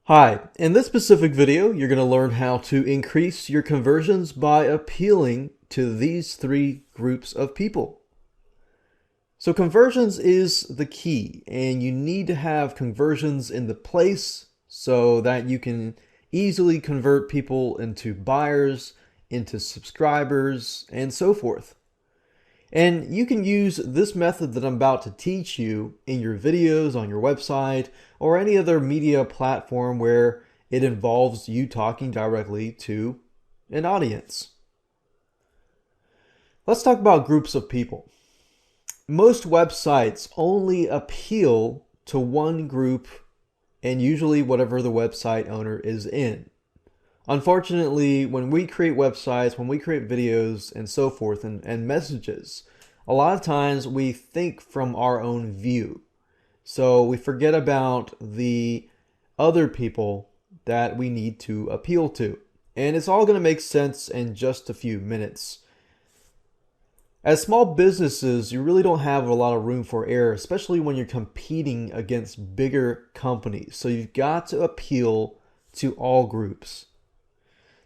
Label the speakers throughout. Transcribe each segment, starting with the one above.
Speaker 1: Hi, in this specific video, you're going to learn how to increase your conversions by appealing to these three groups of people. So conversions is the key, and you need to have conversions in the place so that you can easily convert people into buyers, into subscribers, and so forth. And you can use this method that I'm about to teach you in your videos, on your website, or any other media platform where it involves you talking directly to an audience. Let's talk about groups of people. Most websites only appeal to one group, and usually whatever the website owner is in. Unfortunately, when we create websites, when we create videos and so forth and messages, a lot of times we think from our own view. So we forget about the other people that we need to appeal to. And it's all going to make sense in just a few minutes. As small businesses, you really don't have a lot of room for error, especially when you're competing against bigger companies. So you've got to appeal to all groups.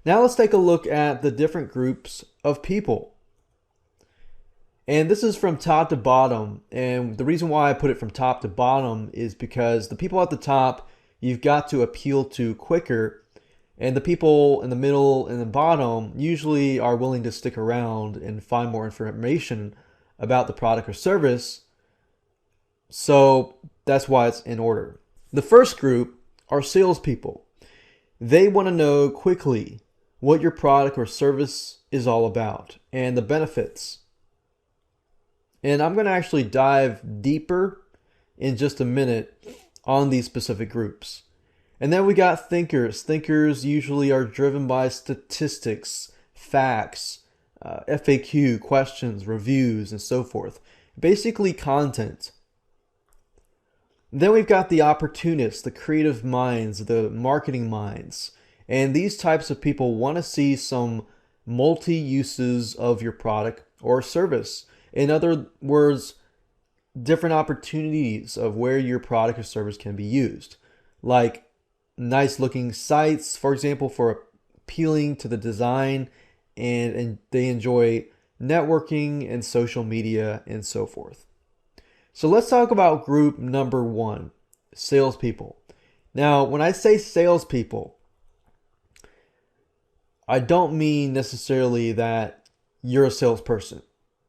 Speaker 1: Now let's take a look at the different groups of people. And this is from top to bottom. And the reason why I put it from top to bottom is because the people at the top, you've got to appeal to quicker. And the people in the middle and the bottom usually are willing to stick around and find more information about the product or service. So that's why it's in order. The first group are salespeople. They want to know quickly what your product or service is all about and the benefits. And I'm going to actually dive deeper in just a minute on these specific groups. And then we got thinkers. Thinkers usually are driven by statistics, facts, FAQ, questions, reviews, and so forth. Basically content. Then we've got the opportunists, the creative minds, the marketing minds. And these types of people want to see some multi-uses of your product or service. In other words, different opportunities of where your product or service can be used. Like nice looking sites, for example, for appealing to the design, and they enjoy networking and social media and so forth. So let's talk about group number one, salespeople. Now, when I say salespeople, I don't mean necessarily that you're a salesperson.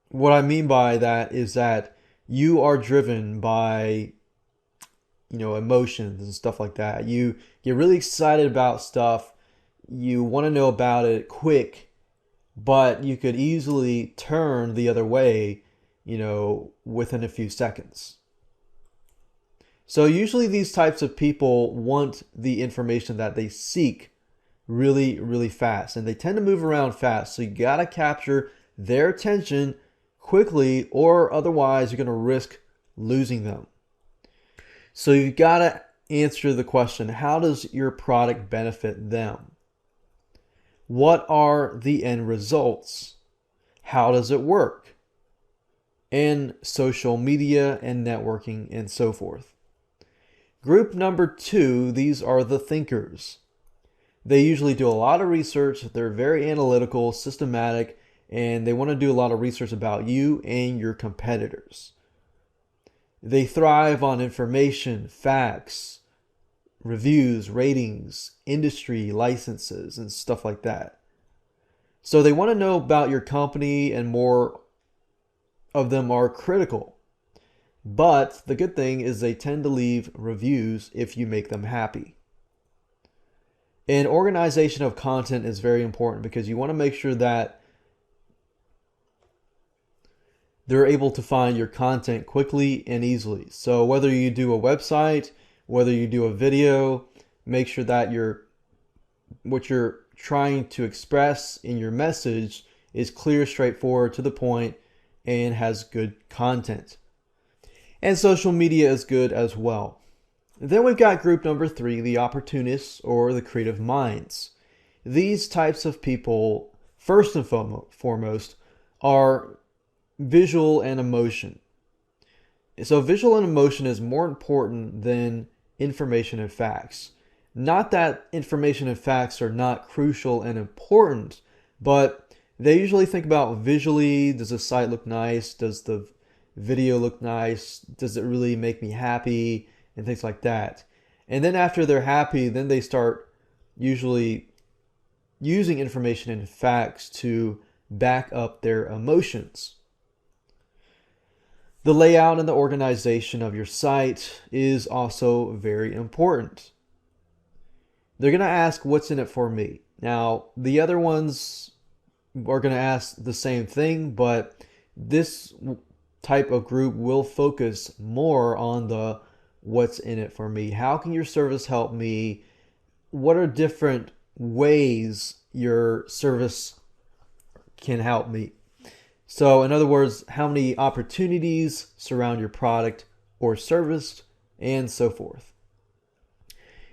Speaker 1: What I mean by that is that you are driven by, emotions and stuff like that. You get really excited about stuff. You want to know about it quick, but you could easily turn the other way, within a few seconds. So usually these types of people want the information that they seek really, really fast. And they tend to move around fast. So you got to capture their attention quickly, or otherwise you're going to risk losing them. So you've got to answer the question, how does your product benefit them? What are the end results? How does it work? And social media and networking and so forth. Group number two, these are the thinkers. They usually do a lot of research. They're very analytical, systematic, and they want to do a lot of research about you and your competitors. They thrive on information, facts, reviews, ratings, industry licenses, and stuff like that. So they want to know about your company, and more of them are critical. But the good thing is they tend to leave reviews if you make them happy. And organization of content is very important because you want to make sure that they're able to find your content quickly and easily. So whether you do a website, whether you do a video, make sure that what you're trying to express in your message is clear, straightforward, to the point, and has good content. And social media is good as well. Then we've got group number three, the opportunists or the creative minds. These types of people, first and foremost, are visual and emotion. So visual and emotion is more important than information and facts. Not that information and facts are not crucial and important, but they usually think about visually, does the site look nice? Does the video look nice? Does it really make me happy? And things like that. And then after they're happy, then they start usually using information and facts to back up their emotions. The layout and the organization of your site is also very important. They're going to ask, what's in it for me? Now, the other ones are going to ask the same thing, but this type of group will focus more on the what's in it for me. How can your service help me? What are different ways your service can help me? So in other words, how many opportunities surround your product or service, and so forth.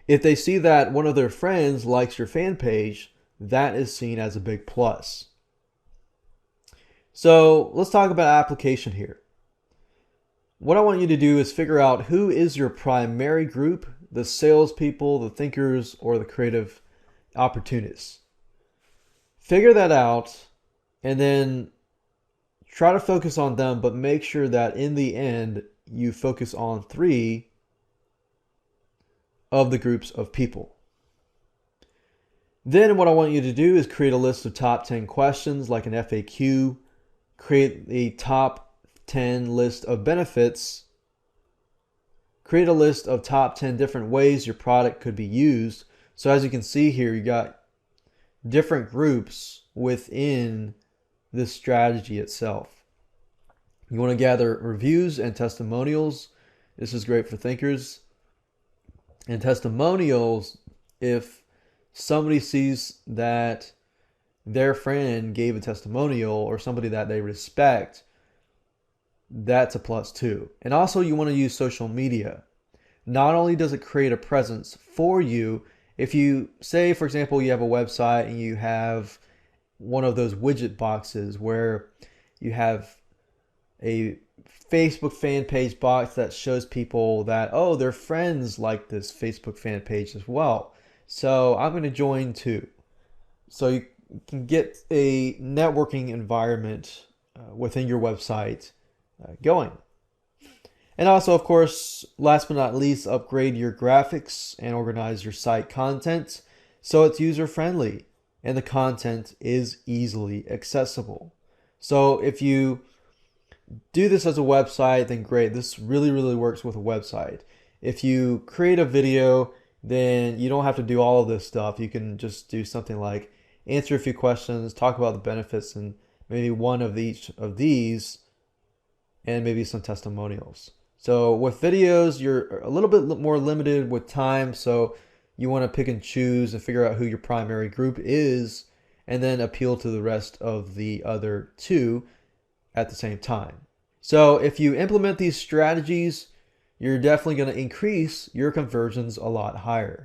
Speaker 1: If they see that one of their friends likes your fan page, that is seen as a big plus. So let's talk about application here. What I want you to do is figure out who is your primary group, the salespeople, the thinkers, or the creative opportunists. Figure that out and then try to focus on them, but make sure that in the end you focus on 3 of the groups of people. Then what I want you to do is create a list of top 10 questions like an FAQ, create a top 10 list of benefits, create a list of top 10 different ways your product could be used. So as you can see here, you got different groups within this strategy itself. You want to gather reviews and testimonials. This is great for thinkers. And testimonials, if somebody sees that their friend gave a testimonial or somebody that they respect, that's a plus too. And also you want to use social media. Not only does it create a presence for you, if you say, for example, you have a website and you have one of those widget boxes where you have a Facebook fan page box that shows people that, oh, their friends like this Facebook fan page as well. So I'm going to join too. So you can get a networking environment within your website going. And also, of course, last but not least, upgrade your graphics and organize your site content so it's user-friendly and the content is easily accessible. So if you do this as a website, then great. This really, really works with a website. If you create a video, then you don't have to do all of this stuff. You can just do something like answer a few questions, talk about the benefits, and maybe one of each of these, and maybe some testimonials. So with videos, you're a little bit more limited with time, so you want to pick and choose and figure out who your primary group is, and then appeal to the rest of the other 2 at the same time. So if you implement these strategies, you're definitely going to increase your conversions a lot higher.